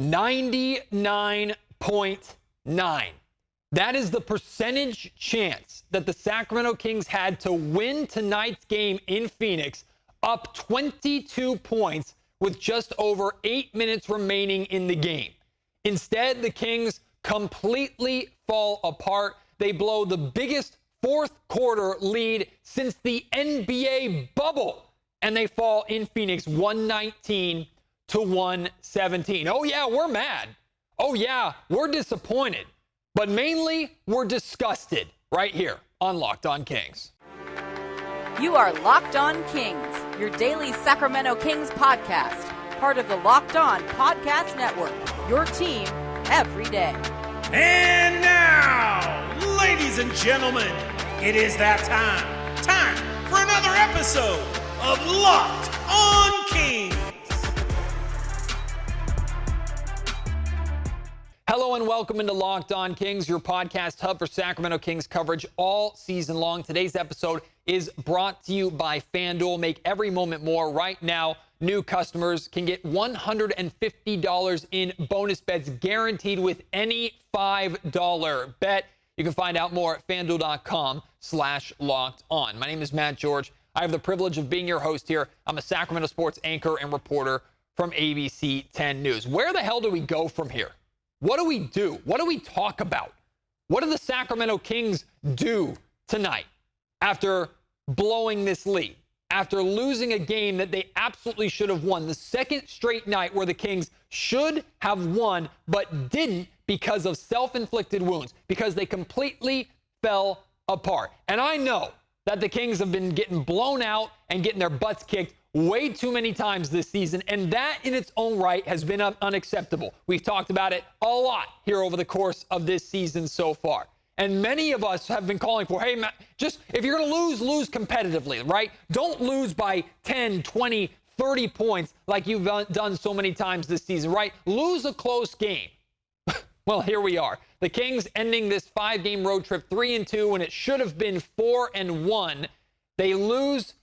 99.9. That is the percentage chance that the Sacramento Kings had to win tonight's game in Phoenix, up 22 points with just over 8 minutes remaining in the game. Instead, the Kings completely fall apart. They blow the biggest fourth quarter lead since the NBA bubble, and they fall in Phoenix 119 to 117. Oh yeah, we're mad. Oh yeah, we're disappointed. But mainly, we're disgusted right here on Locked On Kings. You are Locked On Kings, your daily Sacramento Kings podcast, part of the Locked On Podcast Network, your team every day. And now, ladies and gentlemen, it is that time. Time for another episode of Locked On Kings. Hello and welcome into Locked On Kings, your podcast hub for Sacramento Kings coverage all season long. Today's episode is brought to you by FanDuel. Make every moment more. Right now, new customers can get $150 in bonus bets guaranteed with any $5 bet. You can find out more at FanDuel.com/LockedOn. My name is Matt George. I have the privilege of being your host here. I'm a Sacramento sports anchor and reporter from ABC 10 News. Where the hell do we go from here? What do we do? What do we talk about? What do the Sacramento Kings do tonight after blowing this lead, after losing a game that they absolutely should have won, the second straight night where the Kings should have won but didn't because of self-inflicted wounds, because they completely fell apart? And I know that the Kings have been getting blown out and getting their butts kicked way too many times this season, and that in its own right has been unacceptable. We've talked about it a lot here over the course of this season so far. And many of us have been calling for, hey, Matt, just if you're going to lose competitively, right? Don't lose by 10, 20, 30 points like you've done so many times this season, right? Lose a close game. Well, here we are. The Kings ending this 5-game road trip 3-2 when it should have been 4-1. They lose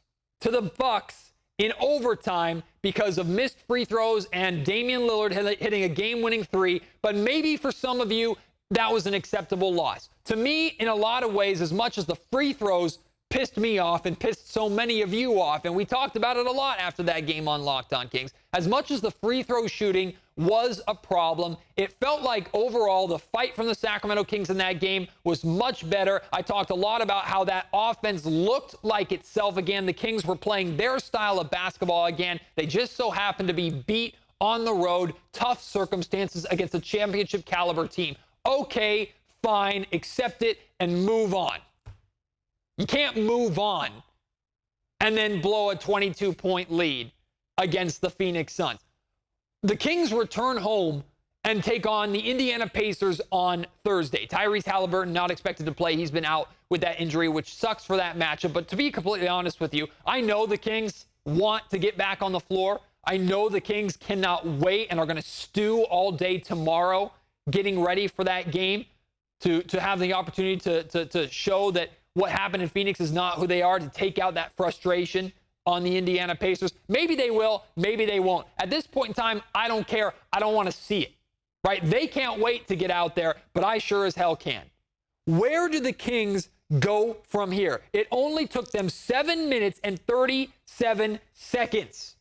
to the Bucks in overtime because of missed free throws and Damian Lillard hitting a game-winning three. But maybe for some of you, that was an acceptable loss. To me, in a lot of ways, as much as the free throws pissed me off and pissed so many of you off, and we talked about it a lot after that game on Locked On Kings, as much as the free throw shooting was a problem, it felt like overall the fight from the Sacramento Kings in that game was much better. I talked a lot about how that offense looked like itself again. The Kings were playing their style of basketball again. They just so happened to be beat on the road, tough circumstances against a championship caliber team. Okay, fine, accept it and move on. You can't move on and then blow a 22-point lead against the Phoenix Suns. The Kings return home and take on the Indiana Pacers on Thursday. Tyrese Halliburton not expected to play. He's been out with that injury, which sucks for that matchup. But to be completely honest with you, I know the Kings want to get back on the floor. I know the Kings cannot wait and are going to stew all day tomorrow getting ready for that game to have the opportunity to show that what happened in Phoenix is not who they are, to take out that frustration on the Indiana Pacers. Maybe they will, maybe they won't. At this point in time, I don't care. I don't want to see it, right? They can't wait to get out there, but I sure as hell can. Where do the Kings go from here? It only took them 7 minutes and 37 seconds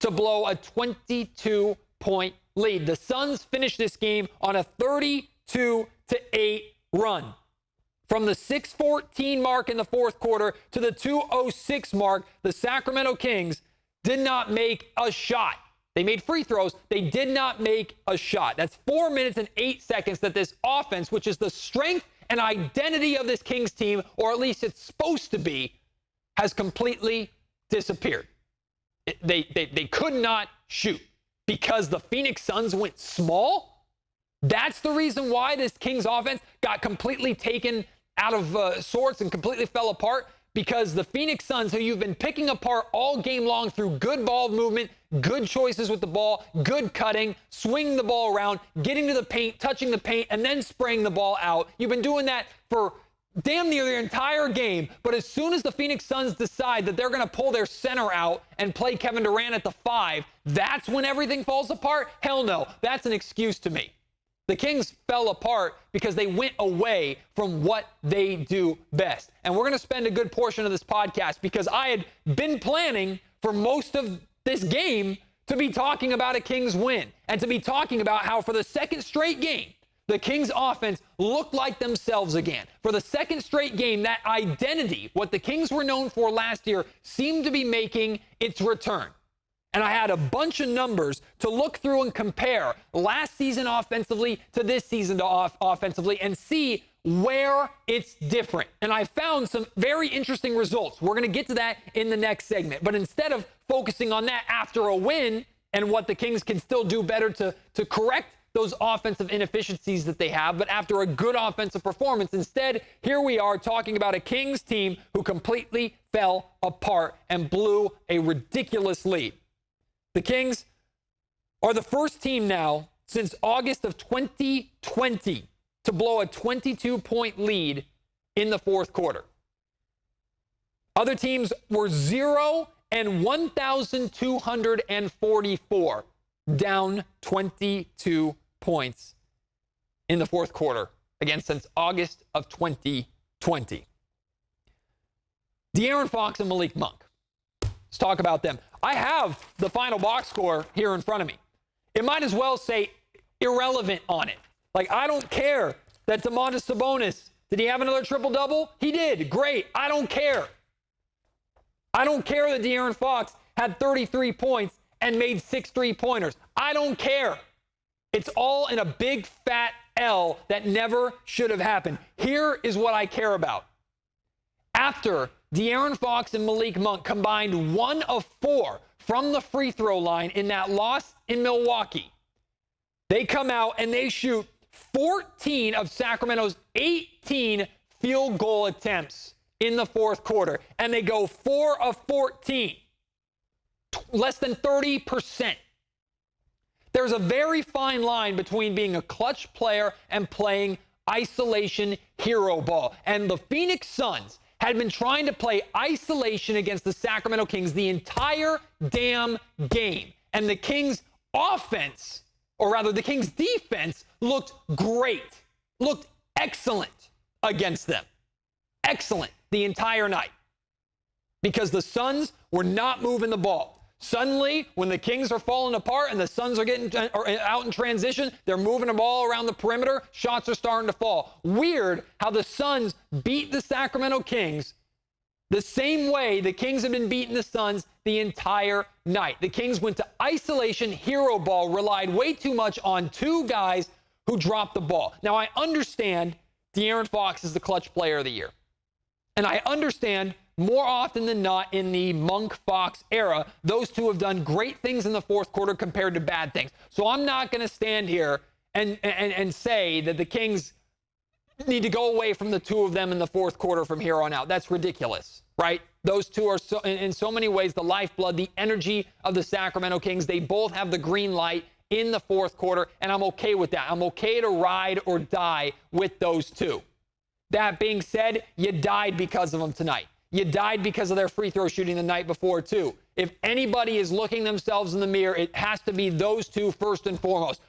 to blow a 22-point lead. The Suns finished this game on a 32-8 run. From the 6:14 mark in the fourth quarter to the 2:06 mark, the Sacramento Kings did not make a shot. They made free throws. They did not make a shot. That's 4 minutes and 8 seconds that this offense, which is the strength and identity of this Kings team, or at least it's supposed to be, has completely disappeared. They could not shoot because the Phoenix Suns went small. That's the reason why this Kings offense got completely taken out of sorts and completely fell apart, because the Phoenix Suns, who you've been picking apart all game long through good ball movement, good choices with the ball, good cutting, swinging the ball around, getting to the paint, touching the paint, and then spraying the ball out. You've been doing that for damn near the entire game. But as soon as the Phoenix Suns decide that they're going to pull their center out and play Kevin Durant at the 5, that's when everything falls apart? Hell no. That's an excuse to me. The Kings fell apart because they went away from what they do best. And we're going to spend a good portion of this podcast because I had been planning for most of this game to be talking about a Kings win and to be talking about how for the second straight game, the Kings offense looked like themselves again. For the second straight game, that identity, what the Kings were known for last year, seemed to be making its return. And I had a bunch of numbers to look through and compare last season offensively to this season offensively and see where it's different. And I found some very interesting results. We're going to get to that in the next segment. But instead of focusing on that after a win and what the Kings can still do better to correct those offensive inefficiencies that they have, but after a good offensive performance, instead, here we are talking about a Kings team who completely fell apart and blew a ridiculous lead. The Kings are the first team now since August of 2020 to blow a 22-point lead in the fourth quarter. Other teams were 0 and 1,244, down 22 points in the fourth quarter, again, since August of 2020. De'Aaron Fox and Malik Monk. Let's talk about them. I have the final box score here in front of me. It might as well say irrelevant on it. Like, I don't care that Domantas Sabonis, did he have another triple-double? He did. Great. I don't care. I don't care that De'Aaron Fox had 33 points and made 6 3-pointers. I don't care. It's all in a big fat L that never should have happened. Here is what I care about. After De'Aaron Fox and Malik Monk combined 1 of 4 from the free throw line in that loss in Milwaukee, they come out and they shoot 14 of Sacramento's 18 field goal attempts in the fourth quarter, and they go 4 of 14, less than 30%. There's a very fine line between being a clutch player and playing isolation hero ball. And the Phoenix Suns had been trying to play isolation against the Sacramento Kings the entire damn game. And the Kings offense, or rather the Kings defense, looked great, looked excellent against them. Excellent the entire night. Because the Suns were not moving the ball. Suddenly, when the Kings are falling apart and the Suns are getting out in transition, they're moving the ball around the perimeter, shots are starting to fall. Weird how the Suns beat the Sacramento Kings the same way the Kings have been beating the Suns the entire night. The Kings went to isolation, hero ball, relied way too much on 2 guys who dropped the ball. Now, I understand De'Aaron Fox is the clutch player of the year. And I understand more often than not in the Monk-Fox era, those two have done great things in the fourth quarter compared to bad things. So I'm not going to stand here and say that the Kings need to go away from the 2 of them in the fourth quarter from here on out. That's ridiculous, right? Those 2 are so, in so many ways the lifeblood, the energy of the Sacramento Kings. They both have the green light in the fourth quarter, and I'm okay with that. I'm okay to ride or die with those 2. That being said, you died because of them tonight. You died because of their free throw shooting the night before, too. If anybody is looking themselves in the mirror, it has to be those 2 first and foremost.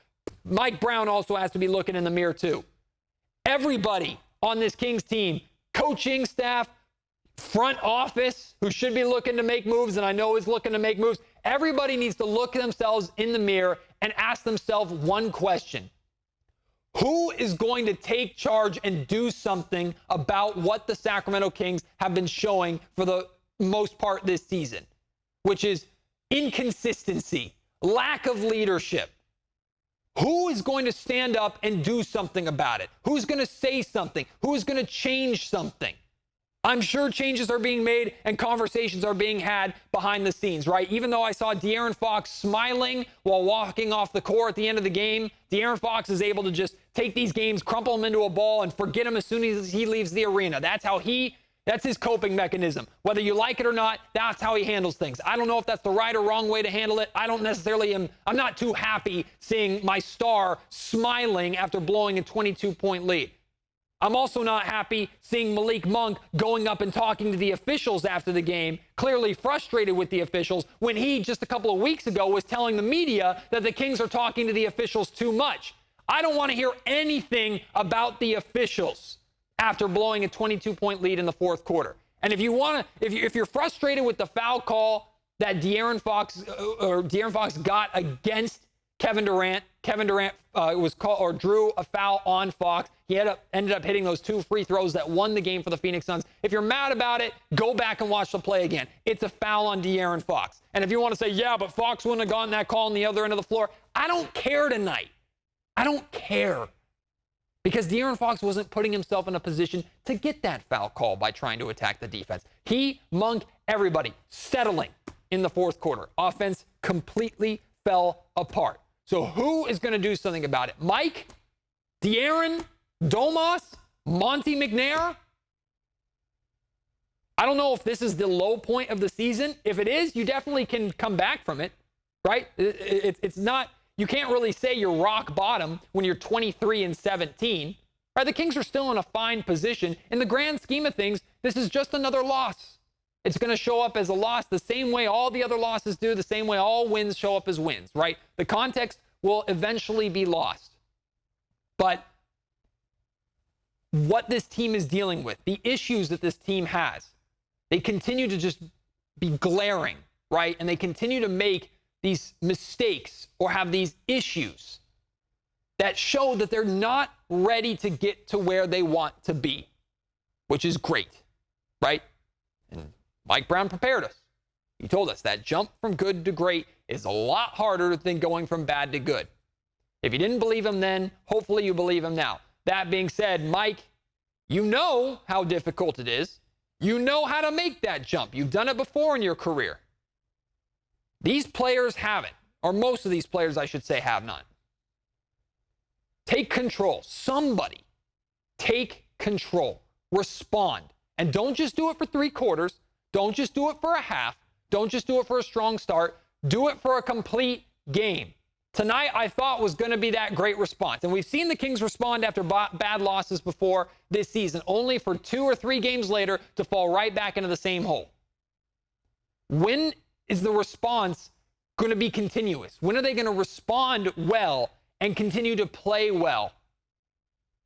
Mike Brown also has to be looking in the mirror, too. Everybody on this Kings team, coaching staff, front office, who should be looking to make moves, and I know is looking to make moves, everybody needs to look at themselves in the mirror and ask themselves one question. Who is going to take charge and do something about what the Sacramento Kings have been showing for the most part this season, which is inconsistency, lack of leadership? Who is going to stand up and do something about it? Who's going to say something? Who's going to change something? I'm sure changes are being made and conversations are being had behind the scenes, right? Even though I saw De'Aaron Fox smiling while walking off the court at the end of the game, De'Aaron Fox is able to just take these games, crumple them into a ball, and forget them as soon as he leaves the arena. That's his coping mechanism. Whether you like it or not, that's how he handles things. I don't know if that's the right or wrong way to handle it. I'm not too happy seeing my star smiling after blowing a 22-point lead. I'm also not happy seeing Malik Monk going up and talking to the officials after the game, clearly frustrated with the officials, when he just a couple of weeks ago was telling the media that the Kings are talking to the officials too much. I don't want to hear anything about the officials after blowing a 22-point lead in the fourth quarter. And if you're frustrated with the foul call that De'Aaron Fox got against Kevin Durant drew a foul on Fox. He ended up hitting those 2 free throws that won the game for the Phoenix Suns. If you're mad about it, go back and watch the play again. It's a foul on De'Aaron Fox. And if you want to say, yeah, but Fox wouldn't have gotten that call on the other end of the floor, I don't care tonight. I don't care. Because De'Aaron Fox wasn't putting himself in a position to get that foul call by trying to attack the defense. He, Monk, everybody settling in the fourth quarter. Offense completely fell apart. So who is going to do something about it? Mike, De'Aaron, Domas, Monty McNair? I don't know if this is the low point of the season. If it is, you definitely can come back from it, right? It's not, you can't really say you're rock bottom when you're 23-17, right? The Kings are still in a fine position. In the grand scheme of things, this is just another loss. It's going to show up as a loss the same way all the other losses do, the same way all wins show up as wins, right? The context will eventually be lost. But what this team is dealing with, the issues that this team has, they continue to just be glaring, right? And they continue to make these mistakes or have these issues that show that they're not ready to get to where they want to be, which is great, right? And Mike Brown prepared us. He told us that jump from good to great is a lot harder than going from bad to good. If you didn't believe him then, hopefully you believe him now. That being said, Mike, you know how difficult it is. You know how to make that jump. You've done it before in your career. These players haven't, or most of these players, I should say, have not. Take control. Somebody take control. Respond. And don't just do it for 3 quarters. Don't just do it for a half. Don't just do it for a strong start. Do it for a complete game. Tonight, I thought was going to be that great response. And we've seen the Kings respond after bad losses before this season, only for 2 or 3 games later to fall right back into the same hole. When is the response going to be continuous? When are they going to respond well and continue to play well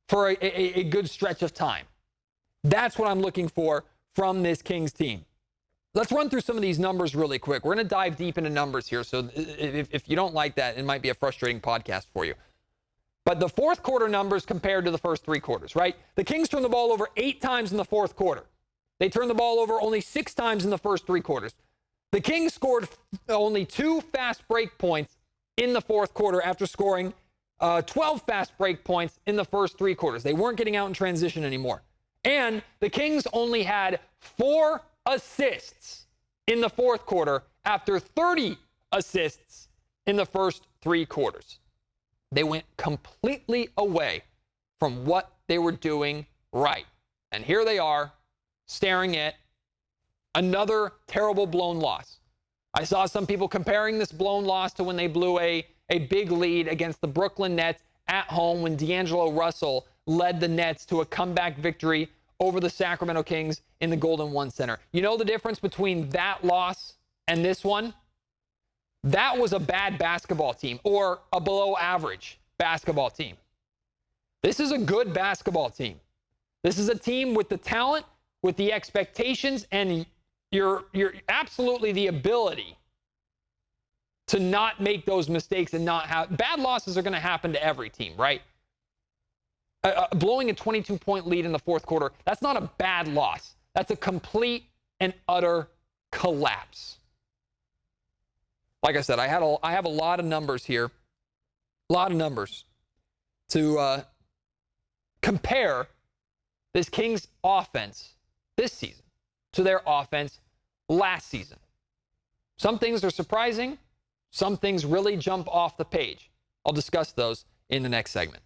for a good stretch of time? That's what I'm looking for from this Kings team. Let's run through some of these numbers really quick. We're going to dive deep into numbers here, so if you don't like that, it might be a frustrating podcast for you. But the fourth quarter numbers compared to the first 3 quarters, right? The Kings turned the ball over 8 times in the fourth quarter. They turned the ball over only 6 times in the first 3 quarters. The Kings scored only 2 fast break points in the fourth quarter after scoring 12 fast break points in the first 3 quarters. They weren't getting out in transition anymore. And the Kings only had 4 assists in the fourth quarter after 30 assists in the first 3 quarters. They went completely away from what they were doing right. And here they are staring at another terrible blown loss. I saw some people comparing this blown loss to when they blew a big lead against the Brooklyn Nets at home when D'Angelo Russell led the Nets to a comeback victory over the Sacramento Kings in the Golden One Center. You know the difference between that loss and this one? That was a bad basketball team or a below average basketball team. This is a good basketball team. This is a team with the talent, with the expectations, and you're absolutely the ability to not make those mistakes and not have bad losses are going to happen to every team, right? Blowing a 22-point lead in the fourth quarter, that's not a bad loss. That's a complete and utter collapse. Like I said, I have a lot of numbers here, a lot of numbers to compare this Kings offense this season to their offense last season. Some things are surprising. Some things really jump off the page. I'll discuss those in the next segment.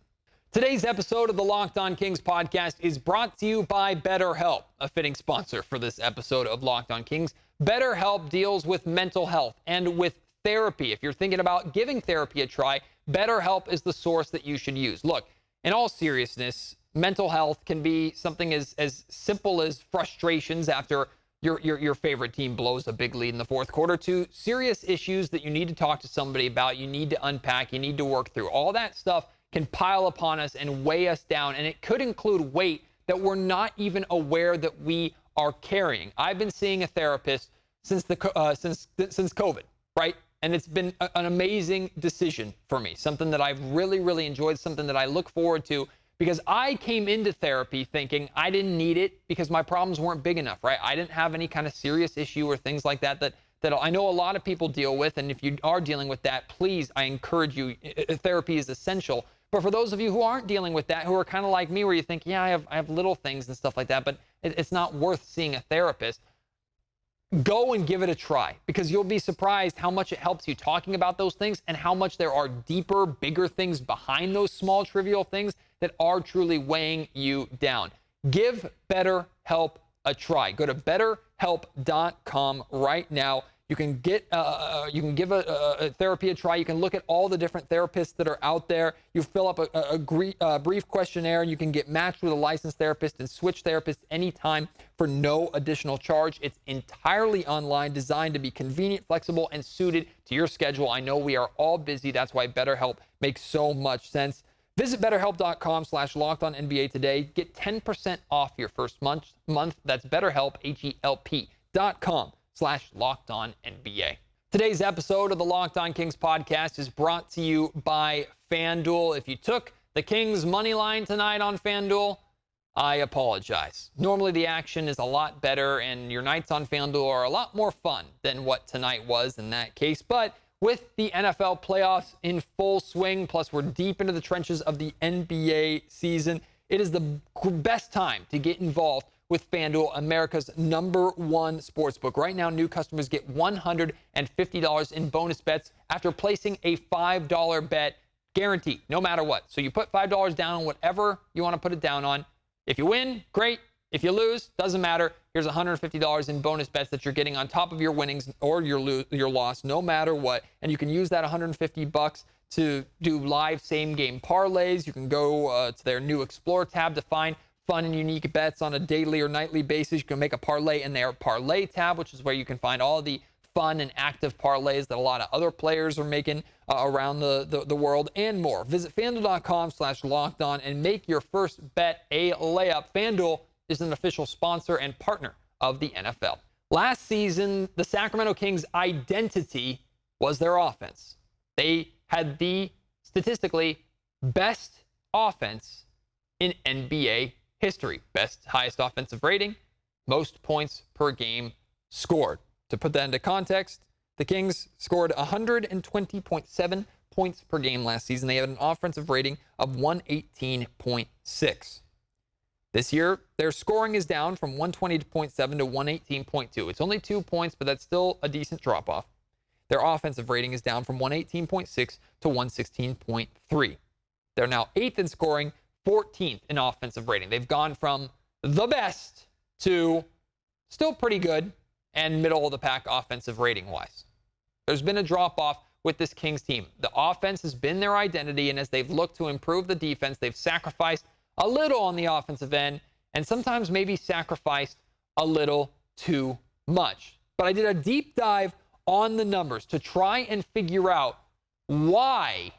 Today's episode of the Locked On Kings podcast is brought to you by BetterHelp, a fitting sponsor for this episode of Locked On Kings. BetterHelp deals with mental health and with therapy. If you're thinking about giving therapy a try, BetterHelp is the source that you should use. Look, in all seriousness, mental health can be something as simple as frustrations after your favorite team blows a big lead in the fourth quarter, to serious issues that you need to talk to somebody about, you need to unpack, you need to work through. All that stuff can pile upon us and weigh us down, and it could include weight that we're not even aware that we are carrying. I've been seeing a therapist since COVID, right? And it's been an amazing decision for me, something that I've really, really enjoyed, something that I look forward to, because I came into therapy thinking I didn't need it because my problems weren't big enough, right? I didn't have any kind of serious issue or things like that I know a lot of people deal with. And if you are dealing with that, please, I encourage you, therapy is essential. But for those of you who aren't dealing with that, who are kind of like me, where you think, yeah, I have little things and stuff like that, but it's not worth seeing a therapist, go and give it a try, because you'll be surprised how much it helps you talking about those things and how much there are deeper, bigger things behind those small, trivial things that are truly weighing you down. Give BetterHelp a try. Go to BetterHelp.com right now. You can give a therapy a try. You can look at all the different therapists that are out there. You fill up a brief questionnaire, and you can get matched with a licensed therapist and switch therapists anytime for no additional charge. It's entirely online, designed to be convenient, flexible, and suited to your schedule. I know we are all busy. That's why BetterHelp makes so much sense. Visit BetterHelp.com/LockedOnNBA today. Get 10% off your first month. That's BetterHelp, HELP.com/LockedOnNBA. Today's episode of the Locked On Kings podcast is brought to you by FanDuel. If you took the Kings money line tonight on FanDuel, I apologize. Normally the action is a lot better and your nights on FanDuel are a lot more fun than what tonight was in that case. But with the NFL playoffs in full swing, plus we're deep into the trenches of the NBA season, it is the best time to get involved with FanDuel, America's #1 sportsbook. Right now, new customers get $150 in bonus bets after placing a $5 bet, guaranteed, no matter what. So you put $5 down on whatever you want to put it down on. If you win, great. If you lose, doesn't matter. Here's $150 in bonus bets that you're getting on top of your winnings or your loss, no matter what. And you can use that $150 to do live same-game parlays. You can go to their new Explore tab to find fun and unique bets on a daily or nightly basis. You can make a parlay in their Parlay tab, which is where you can find all the fun and active parlays that a lot of other players are making around the world, and more. Visit FanDuel.com/LockedOn and make your first bet a layup. FanDuel is an official sponsor and partner of the NFL. Last season, the Sacramento Kings' identity was their offense. They had the statistically best offense in NBA history. Highest offensive rating, most points per game scored. To put that into context, the Kings scored 120.7 points per game last season. They had an offensive rating of 118.6. This year, their scoring is down from 120.7 to 118.2. It's only 2 points, but that's still a decent drop-off. Their offensive rating is down from 118.6 to 116.3. They're now 8th in scoring, 14th in offensive rating. They've gone from the best to still pretty good and middle of the pack offensive rating-wise. There's been a drop-off with this Kings team. The offense has been their identity, and as they've looked to improve the defense, they've sacrificed a little on the offensive end, and sometimes maybe sacrificed a little too much. But I did a deep dive on the numbers to try and figure out why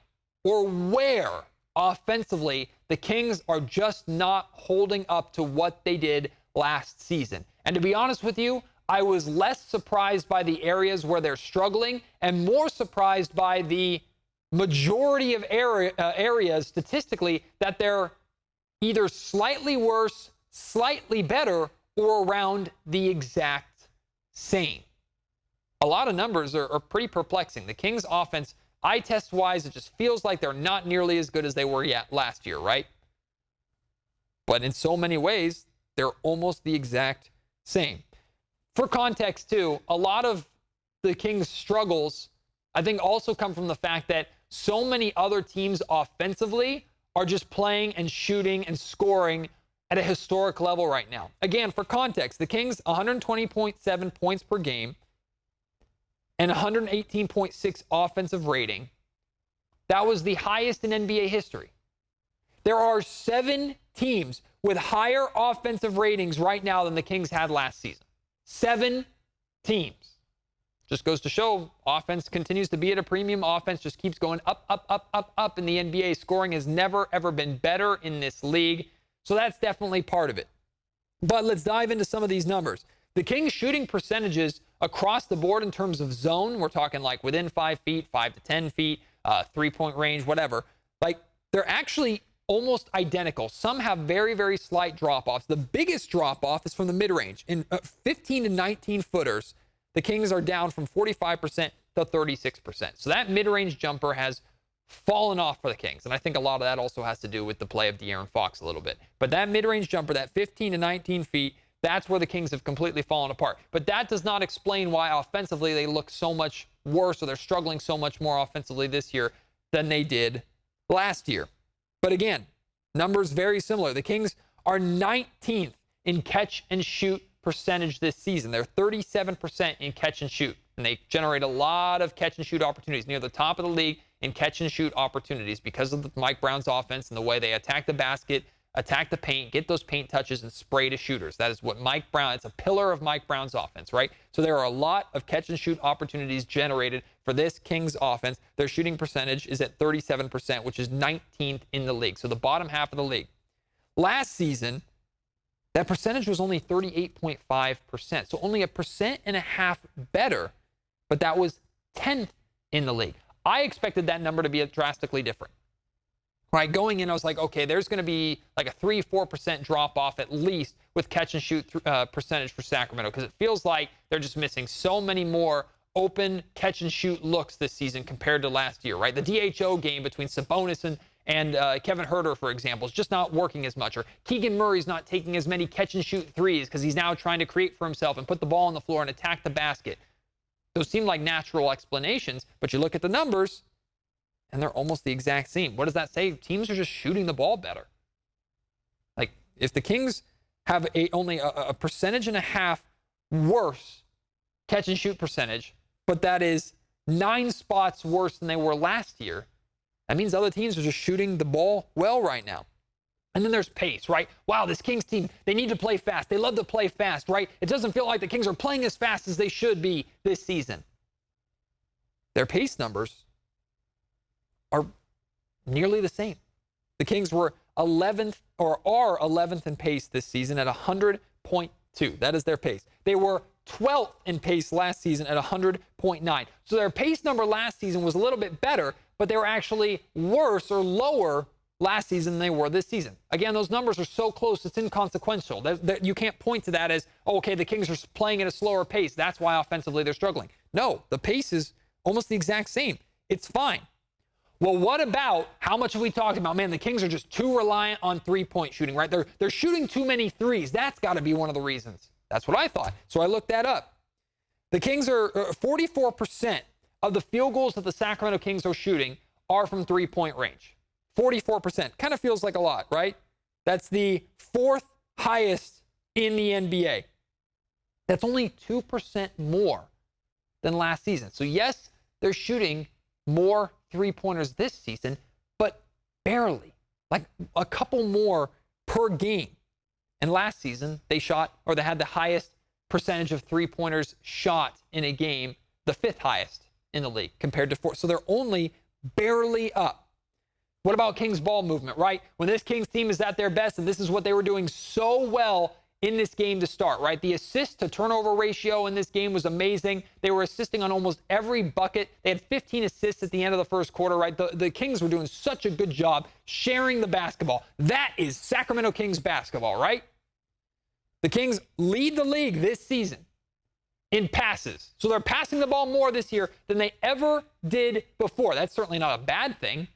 or where offensively the Kings are just not holding up to what they did last season. And to be honest with you, I was less surprised by the areas where they're struggling and more surprised by the majority of areas statistically that they're either slightly worse, slightly better, or around the exact same. A lot of numbers are pretty perplexing. The Kings offense, eye test wise, it just feels like they're not nearly as good as they were last year, right? But in so many ways, they're almost the exact same. For context too, a lot of the Kings' struggles, I think, also come from the fact that so many other teams offensively are just playing and shooting and scoring at a historic level right now. Again, for context, the Kings 120.7 points per game and 118.6 offensive rating. That was the highest in NBA history. There are 7 teams with higher offensive ratings right now than the Kings had last season. 7 teams. Just goes to show offense continues to be at a premium. Offense just keeps going up, up, up, up, up in the NBA. Scoring has never, ever been better in this league. So that's definitely part of it. But let's dive into some of these numbers. The Kings shooting percentages across the board in terms of zone, we're talking like within 5 feet, 5 to 10 feet, 3-point range, whatever. Like, they're actually almost identical. Some have very, very slight drop-offs. The biggest drop-off is from the mid-range. In 15 to 19 footers, the Kings are down from 45% to 36%. So that mid-range jumper has fallen off for the Kings. And I think a lot of that also has to do with the play of De'Aaron Fox a little bit. But that mid-range jumper, that 15 to 19 feet, that's where the Kings have completely fallen apart. But that does not explain why offensively they look so much worse, or they're struggling so much more offensively this year than they did last year. But again, numbers very similar. The Kings are 19th in catch and shoot percentage this season. They're 37% in catch and shoot, and they generate a lot of catch and shoot opportunities, near the top of the league in catch and shoot opportunities because of Mike Brown's offense and the way they attack the basket, attack the paint, get those paint touches, and spray to shooters. That is what Mike Brown, it's a pillar of Mike Brown's offense, right? So there are a lot of catch and shoot opportunities generated for this Kings offense. Their shooting percentage is at 37%, which is 19th in the league. So the bottom half of the league. Last season, that percentage was only 38.5%. So only 1.5% better, but that was 10th in the league. I expected that number to be drastically different. Right, going in, I was like, okay, there's going to be like a 3-4% drop off at least with catch and shoot percentage for Sacramento, because it feels like they're just missing so many more open catch and shoot looks this season compared to last year, right? The DHO game between Sabonis and Kevin Huerter, for example, is just not working as much. Or Keegan Murray's not taking as many catch and shoot threes because he's now trying to create for himself and put the ball on the floor and attack the basket. Those seem like natural explanations, but you look at the numbers, and they're almost the exact same. What does that say? Teams are just shooting the ball better. Like, if the Kings have only a 1.5% worse catch and shoot percentage, but that is 9 spots worse than they were last year, that means other teams are just shooting the ball well right now. And then there's pace, right? Wow, this Kings team, they need to play fast. They love to play fast, right? It doesn't feel like the Kings are playing as fast as they should be this season. Their pace numbers are nearly the same. The Kings were 11th, or are 11th in pace this season at 100.2. That is their pace. They were 12th in pace last season at 100.9. So their pace number last season was a little bit better, but they were actually worse or lower last season than they were this season. Again, those numbers are so close, it's inconsequential. You can't point to that as, oh, okay, the Kings are playing at a slower pace. That's why offensively they're struggling. No, the pace is almost the exact same. It's fine. Well, what about, how much have we talked about? Man, the Kings are just too reliant on three-point shooting, right? They're shooting too many threes. That's got to be one of the reasons. That's what I thought. So I looked that up. The Kings are 44% of the field goals that the Sacramento Kings are shooting are from three-point range. 44%. Kind of feels like a lot, right? That's the 4th highest in the NBA. That's only 2% more than last season. So yes, they're shooting more three-pointers this season, but barely. Like a couple more per game. And last season, they had the highest percentage of three-pointers shot in a game, the 5th highest in the league compared to 4. So they're only barely up. What about Kings ball movement, right? When this Kings team is at their best, and this is what they were doing so well in this game to start, right? The assist to turnover ratio in this game was amazing. They were assisting on almost every bucket. They had 15 assists at the end of the first quarter, right? The Kings were doing such a good job sharing the basketball. That is Sacramento Kings basketball, right? The Kings lead the league this season in passes. So they're passing the ball more this year than they ever did before. That's certainly not a bad thing,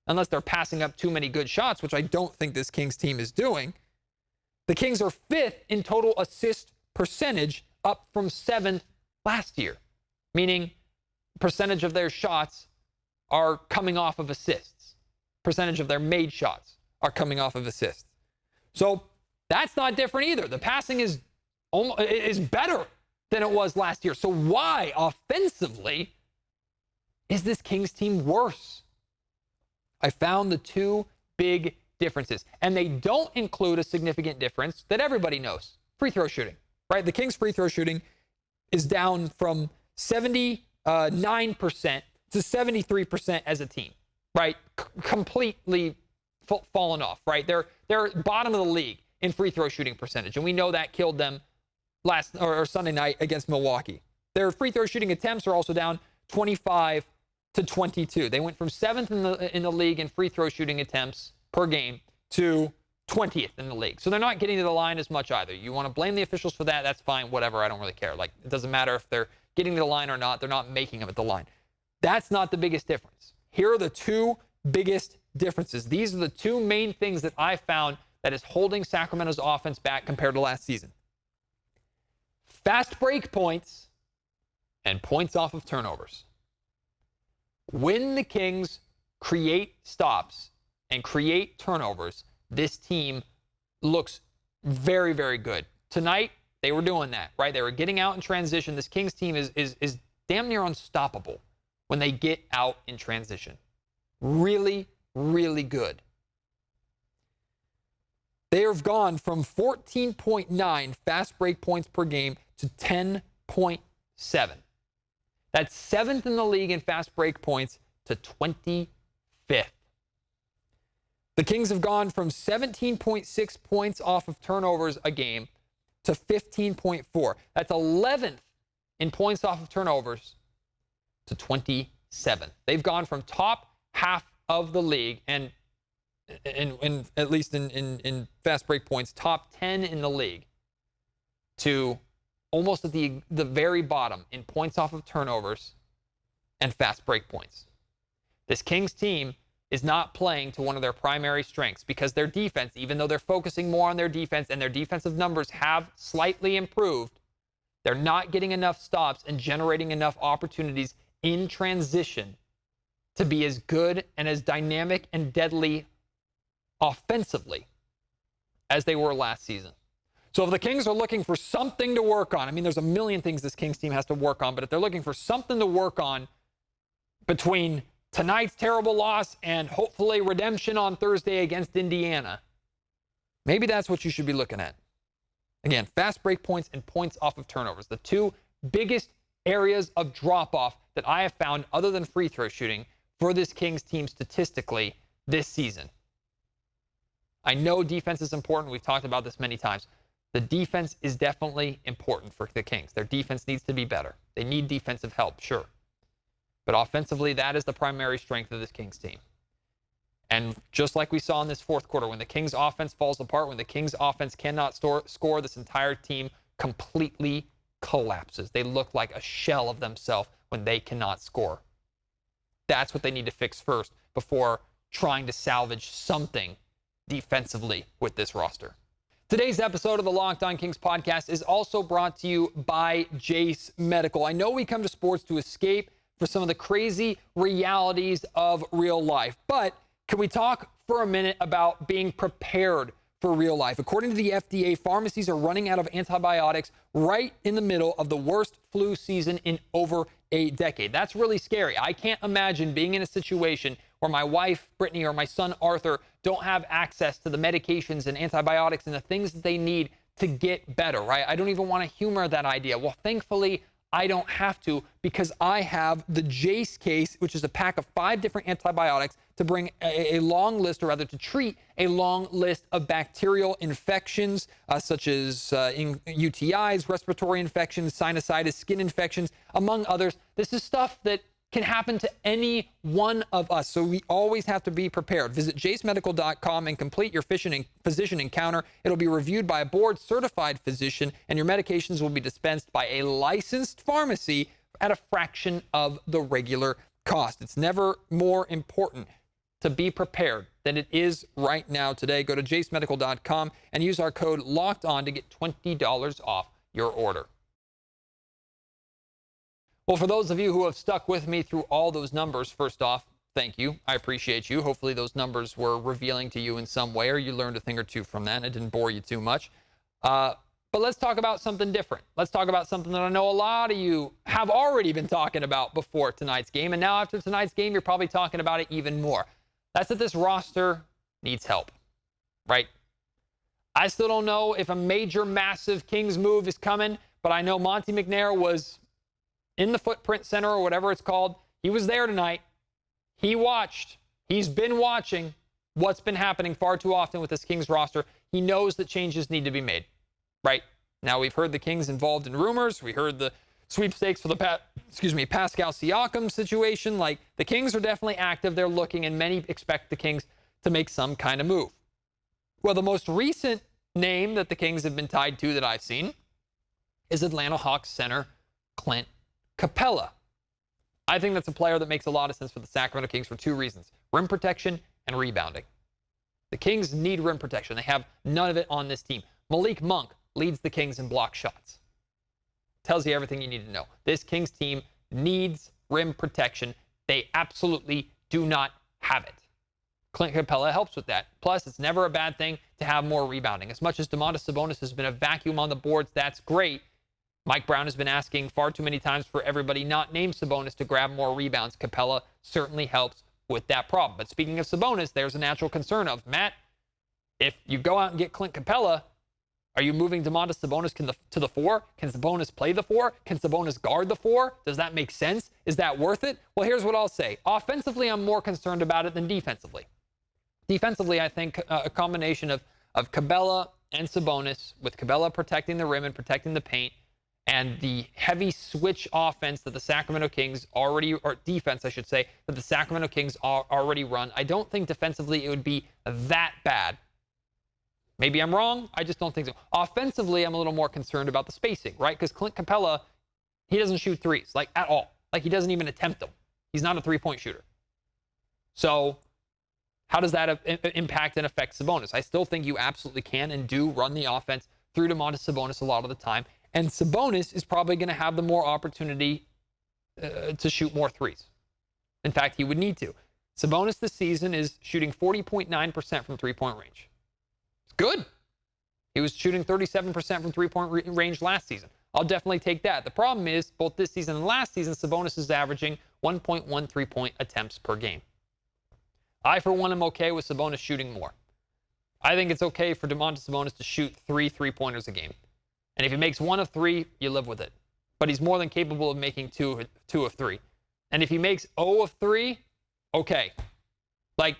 unless they're passing up too many good shots, which I don't think this Kings team is doing. The Kings are 5th in total assist percentage, up from 7th last year, meaning percentage of their shots are coming off of assists. Percentage of their made shots are coming off of assists. So that's not different either. The passing is better than it was last year. So why, offensively, is this Kings team worse? I found the 2 big differences. And they don't include a significant difference that everybody knows, free throw shooting, right? The Kings' free throw shooting is down from 79% to 73% as a team, right? Completely fallen off, right? They're bottom of the league in free throw shooting percentage, and we know that killed them Sunday night against Milwaukee. Their free throw shooting attempts are also down 25 to 22. They went from 7th in the league in free throw shooting attempts per game to 20th in the league. So they're not getting to the line as much either. You want to blame the officials for that, that's fine, whatever, I don't really care. Like, it doesn't matter if they're getting to the line or not, they're not making them at the line. That's not the biggest difference. Here are the two biggest differences. These are the two main things that I found that is holding Sacramento's offense back compared to last season. Fast break points and points off of turnovers. When the Kings create stops and create turnovers, this team looks very, very good. Tonight, they were doing that, right? They were getting out in transition. This Kings team is damn near unstoppable when they get out in transition. Really, really good. They have gone from 14.9 fast break points per game to 10.7. That's 7th in the league in fast break points to 25th. The Kings have gone from 17.6 points off of turnovers a game to 15.4. That's 11th in points off of turnovers to 27th. They've gone from top half of the league and at least in fast break points, top 10 in the league, to almost at the very bottom in points off of turnovers and fast break points. This Kings team is not playing to one of their primary strengths because their defense, even though they're focusing more on their defense and their defensive numbers have slightly improved, they're not getting enough stops and generating enough opportunities in transition to be as good and as dynamic and deadly offensively as they were last season. So if the Kings are looking for something to work on, I mean, there's a million things this Kings team has to work on, but if they're looking for something to work on between tonight's terrible loss and hopefully redemption on Thursday against Indiana, maybe that's what you should be looking at. Again, fast break points and points off of turnovers, the two biggest areas of drop-off that I have found other than free throw shooting for this Kings team statistically this season. I know defense is important. We've talked about this many times. The defense is definitely important for the Kings. Their defense needs to be better. They need defensive help, sure. But offensively, that is the primary strength of this Kings team. And just like we saw in this fourth quarter, when the Kings offense falls apart, when the Kings offense cannot score, this entire team completely collapses. They look like a shell of themselves when they cannot score. That's what they need to fix first before trying to salvage something defensively with this roster. Today's episode of the Locked On Kings podcast is also brought to you by Jase Medical. I know we come to sports to escape for some of the crazy realities of real life, but can we talk for a minute about being prepared for real life? According to the FDA, pharmacies are running out of antibiotics right in the middle of the worst flu season in over a decade. That's really scary. I can't imagine being in a situation where my wife, Brittany, or my son, Arthur, don't have access to the medications and antibiotics and the things that they need to get better, right? I don't even want to humor that idea. Well, thankfully, I don't have to because I have the Jase case, which is a pack of 5 different antibiotics to bring a long list, or rather to treat a long list of bacterial infections, such as UTIs, respiratory infections, sinusitis, skin infections, among others. This is stuff that can happen to any one of us, so we always have to be prepared. Visit jasemedical.com and complete your physician encounter. It'll be reviewed by a board-certified physician, and your medications will be dispensed by a licensed pharmacy at a fraction of the regular cost. It's never more important to be prepared than it is right now today. Go to jasemedical.com and use our code LOCKEDON to get $20 off your order. Well, for those of you who have stuck with me through all those numbers, first off, thank you. I appreciate you. Hopefully those numbers were revealing to you in some way, or you learned a thing or two from that. It didn't bore you too much. But let's talk about something different. Let's talk about something that I know a lot of you have already been talking about before tonight's game. And now after tonight's game, you're probably talking about it even more. That's that this roster needs help. right? I still don't know if a major, massive Kings move is coming, but I know Monty McNair was in the Footprint Center or whatever it's called. He was there tonight. He watched. He's been watching what's been happening far too often with this Kings roster. He knows that changes need to be made, right? Now, we've heard the Kings involved in rumors. We heard the sweepstakes for the Pascal Siakam situation. Like, the Kings are definitely active. They're looking, and many expect the Kings to make some kind of move. Well, the most recent name that the Kings have been tied to that I've seen is Atlanta Hawks center Clint Capella. I think that's a player that makes a lot of sense for the Sacramento Kings for two reasons: rim protection and rebounding. The Kings need rim protection. They have none of it on this team. Malik Monk leads the Kings in block shots. Tells you everything you need to know. This Kings team needs rim protection. They absolutely do not have it. Clint Capella helps with that. Plus, it's never a bad thing to have more rebounding. As much as Domantas Sabonis has been a vacuum on the boards, that's great. Mike Brown has been asking far too many times for everybody not named Sabonis to grab more rebounds. Capella certainly helps with that problem. But speaking of Sabonis, there's a natural concern of, Matt, if you go out and get Clint Capella, are you moving Domantas Sabonis to the 4? Can Sabonis play the 4? Can Sabonis guard the 4? Does that make sense? Is that worth it? Well, here's what I'll say. Offensively, I'm more concerned about it than defensively. Defensively, I think a combination of Capella and Sabonis, with Capella protecting the rim and protecting the paint, and the heavy switch offense that the Sacramento Kings already, or defense, I should say, that the Sacramento Kings already run, I don't think defensively it would be that bad. Maybe I'm wrong. I just don't think so. Offensively, I'm a little more concerned about the spacing, right? Because Clint Capella, he doesn't shoot threes, like, at all. Like, he doesn't even attempt them. He's not a three-point shooter. So how does that impact and affect Sabonis? I still think you absolutely can and do run the offense through Domantas Sabonis a lot of the time. And Sabonis is probably going to have the more opportunity to shoot more threes. In fact, he would need to. Sabonis this season is shooting 40.9% from three-point range. It's good. He was shooting 37% from three-point range last season. I'll definitely take that. The problem is, both this season and last season, Sabonis is averaging 1.1 three-point attempts per game. I, for one, am okay with Sabonis shooting more. I think it's okay for Domantas Sabonis to shoot 3 three-pointers a game. And if he makes 1 of 3, you live with it. But he's more than capable of making 2 of 3. And if he makes 0 of 3, okay. Like,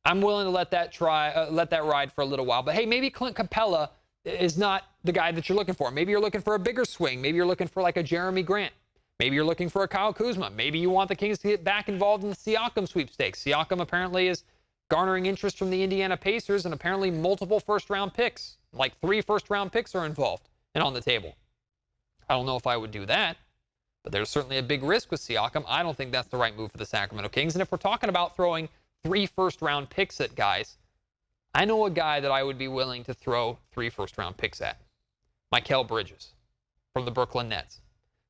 I'm willing to let that ride for a little while. But hey, maybe Clint Capella is not the guy that you're looking for. Maybe you're looking for a bigger swing. Maybe you're looking for like a Jeremy Grant. Maybe you're looking for a Kyle Kuzma. Maybe you want the Kings to get back involved in the Siakam sweepstakes. Siakam apparently is garnering interest from the Indiana Pacers, and apparently multiple first-round picks. Like 3 first-round picks are involved and on the table. I don't know if I would do that, but there's certainly a big risk with Siakam. I don't think that's the right move for the Sacramento Kings. And if we're talking about throwing 3 first-round picks at guys, I know a guy that I would be willing to throw 3 first-round picks at. Mikal Bridges from the Brooklyn Nets.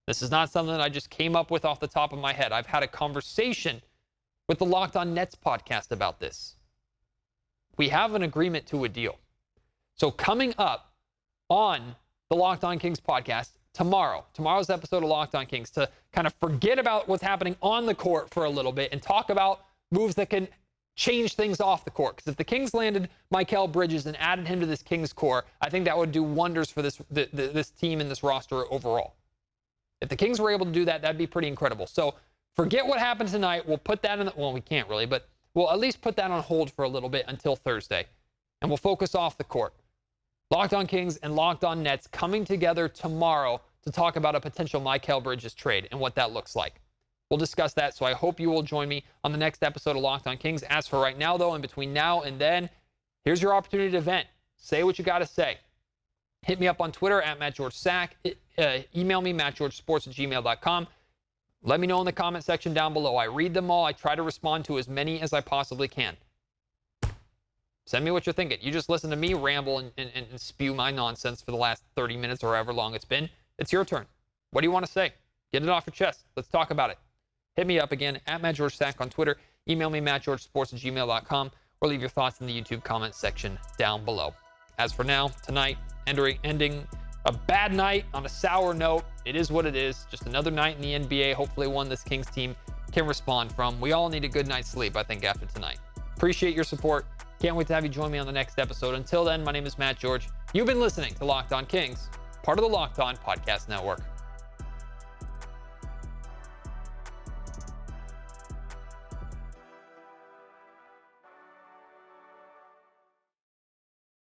This is not something that I just came up with off the top of my head. I've had a conversation with the Locked On Nets podcast about this. We have an agreement to a deal. So coming up on the Locked On Kings podcast tomorrow's episode of Locked On Kings, to kind of forget about what's happening on the court for a little bit and talk about moves that can change things off the court. Because if the Kings landed Mikal Bridges and added him to this Kings core, I think that would do wonders for this team and this roster overall. If the Kings were able to do that, that'd be pretty incredible. So forget what happened tonight. We'll put that in well, we can't really, but we'll at least put that on hold for a little bit until Thursday. And we'll focus off the court. Locked On Kings and Locked On Nets coming together tomorrow to talk about a potential Mikal Bridges trade and what that looks like. We'll discuss that, so I hope you will join me on the next episode of Locked On Kings. As for right now, though, in between now and then, here's your opportunity to vent. Say what you got to say. Hit me up on Twitter at MattGeorgeSack. Email me, mattgeorgesports@gmail.com. Let me know in the comment section down below. I read them all. I try to respond to as many as I possibly can. Send me what you're thinking. You just listen to me ramble and spew my nonsense for the last 30 minutes or however long it's been. It's your turn. What do you want to say? Get it off your chest. Let's talk about it. Hit me up again at MattGeorgeSack on Twitter. Email me, mattgeorgesports@gmail.com, or leave your thoughts in the YouTube comment section down below. As for now, tonight, ending a bad night on a sour note. It is what it is. Just another night in the NBA. Hopefully one this Kings team can respond from. We all need a good night's sleep, I think, after tonight. Appreciate your support. Can't wait to have you join me on the next episode. Until then, my name is Matt George. You've been listening to Locked On Kings, part of the Locked On Podcast Network.